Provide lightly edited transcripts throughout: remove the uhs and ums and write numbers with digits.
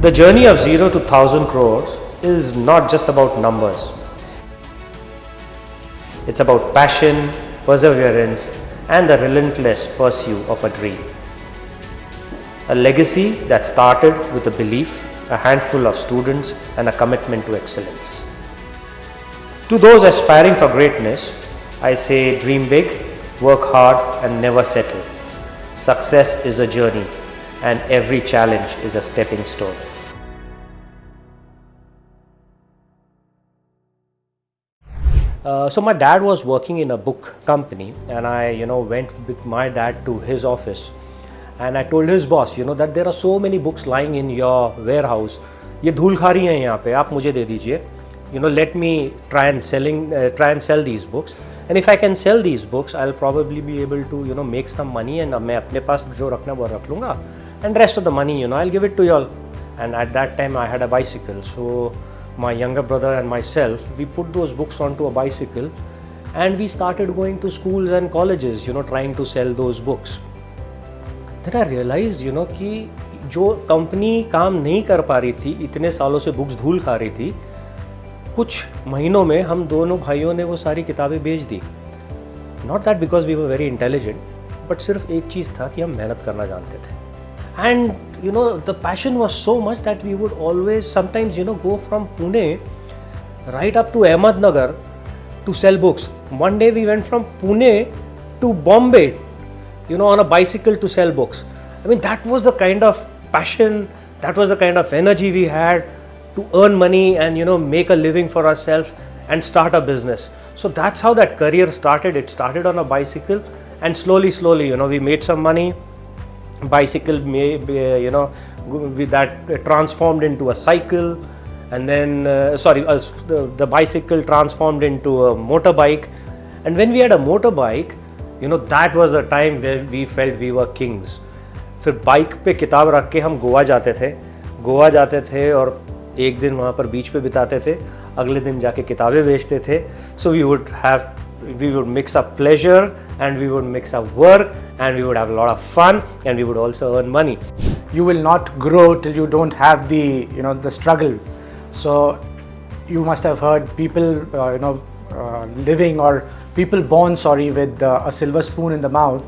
The journey of 0 to 1000 crores is not just about numbers. It's about passion, perseverance, and the relentless pursuit of a dream. A legacy that started with a belief, a handful of students, and a commitment to excellence. To those aspiring for greatness, I say dream big, work hard, and never settle. Success is a journey, and every challenge is a stepping stone. So my dad was working in a book company, and I went with my dad to his office, and I told his boss that there are so many books lying in your warehouse. ये धूल खा रही हैं यहाँ पे, आप मुझे दे दीजिए. Let me try and sell these books, and if I can sell these books, I'll probably be able to make some money, and मैं अपने पास जो रखना वो रख लूँगा, and rest of the money I'll give it to y'all. And at that time I had a bicycle, so my younger brother and myself, we put those books onto a bicycle, and we started going to schools and colleges trying to sell those books. Then I realized कि जो company काम नहीं कर पा रही थी, इतने सालों से बुक्स धूल खा रही थी, कुछ महीनों में हम दोनों भाइयों ने वो सारी किताबें बेच दी. Not that because we were very intelligent, but सिर्फ एक चीज़ था कि हम मेहनत करना जानते थे. And the passion was so much that we would always sometimes go from Pune right up to Ahmednagar to sell books. One day we went from Pune to Bombay on a bicycle to sell books. I mean, that was the kind of passion, that was the kind of energy we had to earn money and make a living for ourselves and start a business. So that's how that career started. It started on a bicycle, and slowly we made some money. Bicycle with that transformed into a cycle, and then the bicycle transformed into a motorbike. And when we had a motorbike, that was the time where we felt we were kings. फिर bike पे किताब रख के हम गोवा जाते थे और एक दिन वहाँ पर बीच पे बिताते थे, अगले दिन जाके किताबें बेचते थे. So we would mix up pleasure, and we would mix up work, and we would have a lot of fun, and we would also earn money. You will not grow till you don't have the the struggle. So you must have heard people living, or people born with a silver spoon in the mouth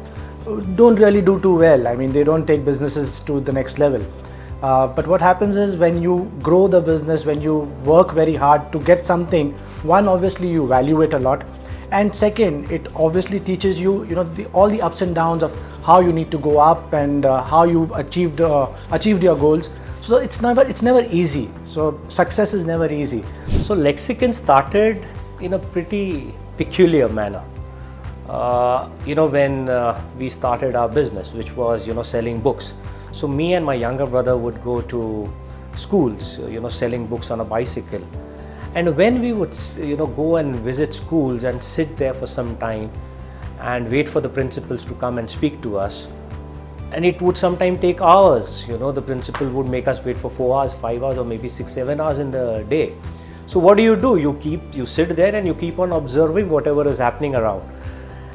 don't really do too well. I mean, they don't take businesses to the next level. But what happens is, when you grow the business, when you work very hard to get something, one, obviously you value it a lot, and second, it obviously teaches you all the ups and downs of how you need to go up, and how you've achieved your goals. So it's never easy. So success is never easy. So Lexicon started in a pretty peculiar manner. When we started our business, which was selling books. So me and my younger brother would go to schools, selling books on a bicycle. And when we would go and visit schools and sit there for some time and wait for the principals to come and speak to us, and it would sometimes take hours. The principal would make us wait for 4 hours, 5 hours, or maybe 6-7 hours in the day. So what do? You sit there and you keep on observing whatever is happening around.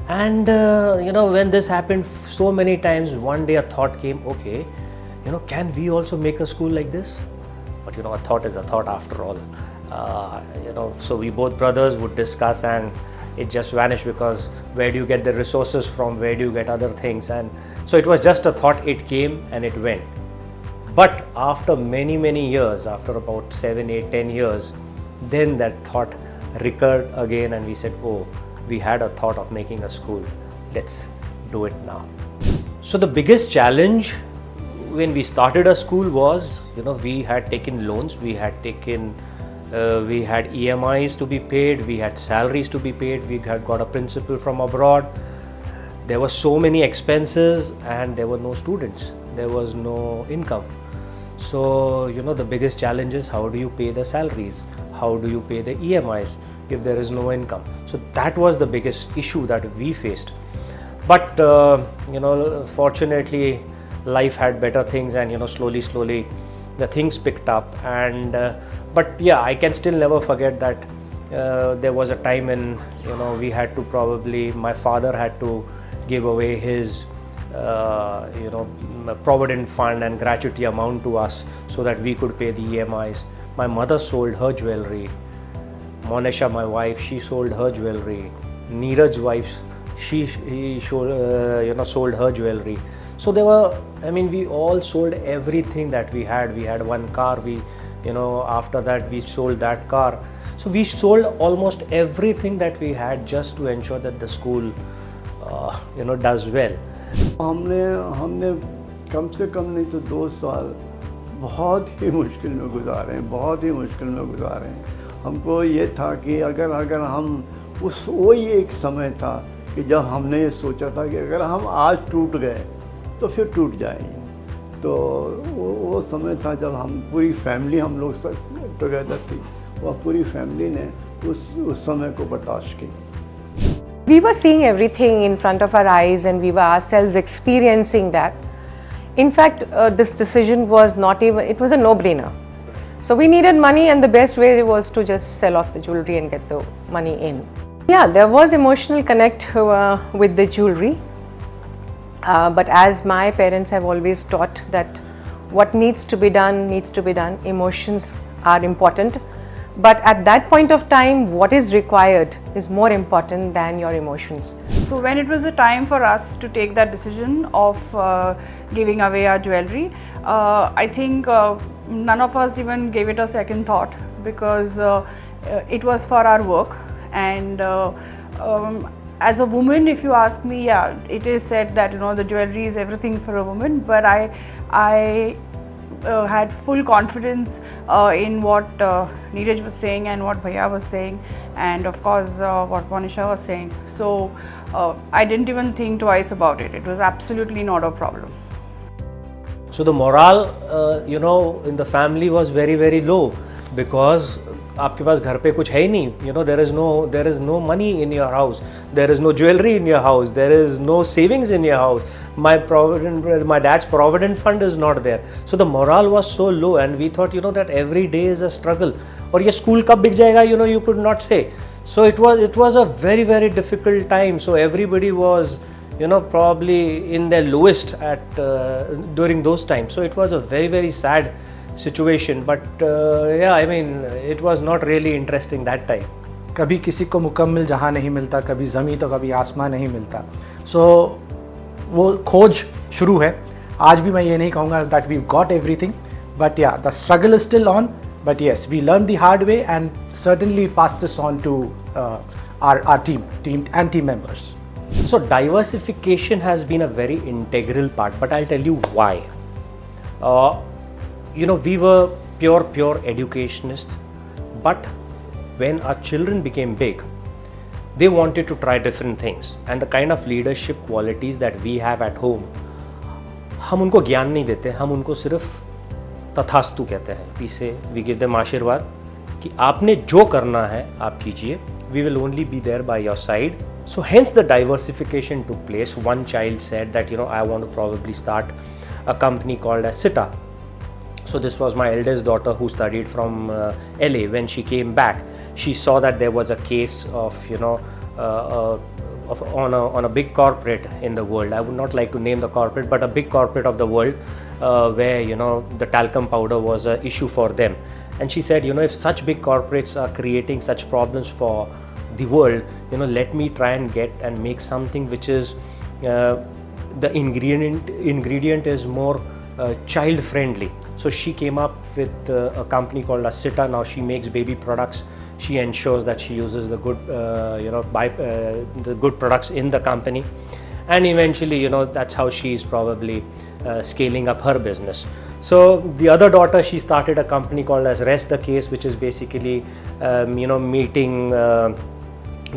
And when this happened so many times, one day a thought came, okay, can we also make a school like this? But a thought is a thought after all. So we both brothers would discuss, and it just vanished, because where do you get the resources from, where do you get other things? And so it was just a thought, it came and it went. But after many years, after about 7, 8, 10 years, then that thought recurred again, and we said, oh, we had a thought of making a school, let's do it now. So the biggest challenge when we started a school was, we had taken loans, we had EMIs to be paid, we had salaries to be paid, we had got a principal from abroad. There were so many expenses, and there were no students, there was no income. So the biggest challenge is, how do you pay the salaries, how do you pay the EMIs if there is no income? So that was the biggest issue that we faced. But fortunately life had better things, and slowly the things picked up. And but yeah, I can still never forget that there was a time when we had to my father had to give away his provident fund and gratuity amount to us so that we could pay the EMIs. My mother sold her jewelry. Monisha, my wife, she sold her jewelry. Neeraj's wife, she sold her jewelry. So we all sold everything that we had. We had one car. After that we sold that car. So we sold almost everything that we had just to ensure that the school, does well. हमने कम से कम नहीं तो 2 साल बहुत ही मुश्किल में गुजारे हैं, बहुत ही मुश्किल में गुजारे हैं। हमको ये था कि अगर हम वही एक समय था कि जब हमने ये सोचा था कि अगर हम आज टूट गए तो फिर टूट जाएंगे। तो वो समय था जब हम पूरी फैमिली हम लोग टुगेदर थी, वह पूरी फैमिली ने उस समय को बर्दाश्त की। We were seeing everything in front of our eyes and we were ourselves experiencing that. In fact, this decision was it was a no-brainer. So we needed money and the best way was to just sell off the jewelry and get the money in. Yeah, there was emotional connect with the jewelry. But as my parents have always taught that what needs to be done, emotions are important. But at that point of time, what is required is more important than your emotions. So when it was the time for us to take that decision of giving away our jewelry, I think none of us even gave it a second thought, because it was for our work. And as a woman, if you ask me, yeah, it is said that the jewelry is everything for a woman, but I had full confidence in what Neeraj was saying and what Bhaiya was saying, and of course what Monisha was saying. So I didn't even think twice about it. It was absolutely not a problem. So the morale, in the family was very, very low, because आपके पास घर पे कुछ है ही नहीं. There is no money in your house. There is no jewelry in your house. There is no savings in your house. My dad's provident fund is not there. So the morale was so low, and we thought, that every day is a struggle. और ये school कब बिक जाएगा, you could not say. So it was a very, very difficult time. So everybody was, probably in their lowest during those times. So it was a very, very sad situation. But it was not really interesting that time. कभी किसी को मुकम्मल जहाँ नहीं मिलता, कभी ज़मीं तो कभी आसमान नहीं मिलता. So वो खोज शुरू है. आज भी मैं ये नहीं कहूँगा that we've got everything, but yeah, the struggle is still on. But yes, we learned the hard way and certainly passed this on to our team and team members. So diversification has been a very integral part, but I'll tell you why. We were pure educationists, but when our children became big, they wanted to try different things, and the kind of leadership qualities that we have at home, हम उनको ज्ञान नहीं देते, हम उनको सिर्फ तथास्तु कहते हैं. We give them आशीर्वाद कि आपने जो करना है आप कीजिए. We will only be there by your side. So hence the diversification took place. One child said that I want to probably start a company called as Sita. So this was my eldest daughter who studied from LA. When she came back, she saw that there was a case of on a big corporate in the world. I would not like to name the corporate, but a big corporate of the world where the talcum powder was an issue for them. And she said, if such big corporates are creating such problems for the world, let me try and get and make something which is the ingredient is more child friendly. So she came up with a company called Sita. Now she makes baby products. She ensures that she uses the good the good products in the company, and eventually that's how she is probably scaling up her business. So the other daughter, she started a company called as Rest the Case, which is basically meeting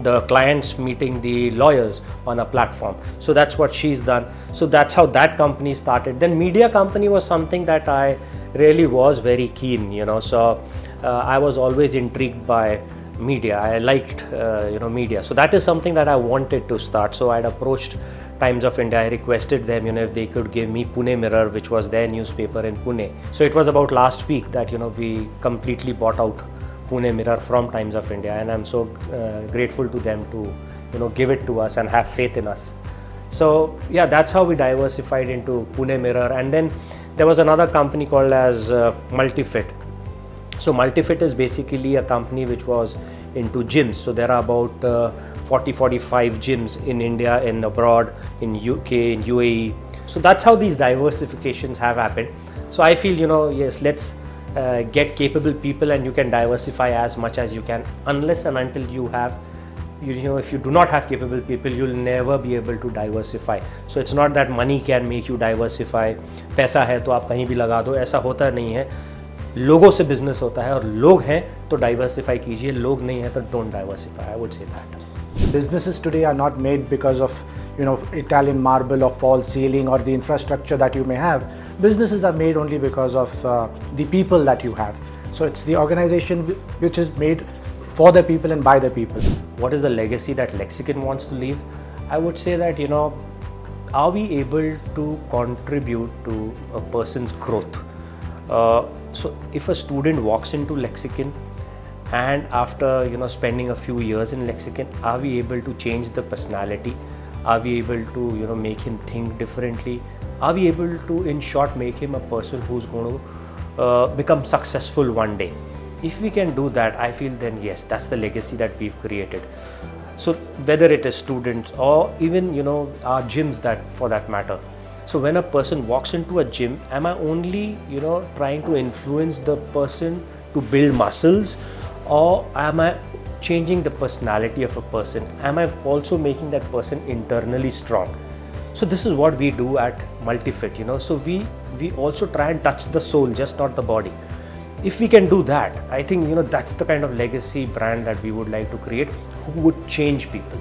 the clients, meeting the lawyers on a platform. So that's what she's done. So that's how that company started. Then media company was something that I really was very keen, so I was always intrigued by media. I liked media. So that is something that I wanted to start. So I had approached Times of India. I requested them if they could give me Pune Mirror, which was their newspaper in Pune. So it was about last week that we completely bought out Pune Mirror from Times of India, and I'm so grateful to them to give it to us and have faith in us So yeah, that's how we diversified into Pune Mirror. And then there was another company called as Multifit. So Multifit is basically a company which was into gyms. So there are about 40-45 gyms in India, in abroad, in UK, in UAE. So that's how these diversifications have happened. So I feel, yes, let's get capable people, and you can diversify as much as you can. Unless and until you have, if you do not have capable people, you'll never be able to diversify. So it's not that money can make you diversify. पैसा है तो आप कहीं भी लगा दो, ऐसा होता नहीं है. लोगों से बिजनेस होता है, और लोग हैं तो डाइवर्सिफाई कीजिए, लोग नहीं हैं तो don't diversify. I would say that. Businesses today are not made because of Italian marble or false ceiling or the infrastructure that you may have. Businesses are made only because of the people that you have. So it's the organization which is made for the people and by the people. What is the legacy that Lexicon wants to leave? I would say that, are we able to contribute to a person's growth? So if a student walks into Lexicon, and after spending a few years in Lexicon, are we able to change the personality? Are we able to make him think differently? Are we able to, in short, make him a person who's going to become successful one day? If we can do that, I feel then yes, that's the legacy that we've created. So whether it is students or even our gyms, that for that matter. So when a person walks into a gym, am I only trying to influence the person to build muscles, or am I changing the personality of a person? Am I also making that person internally strong? So this is what we do at Multifit. So we also try and touch the soul, just not the body. If we can do that, I think that's the kind of legacy brand that we would like to create, who would change people.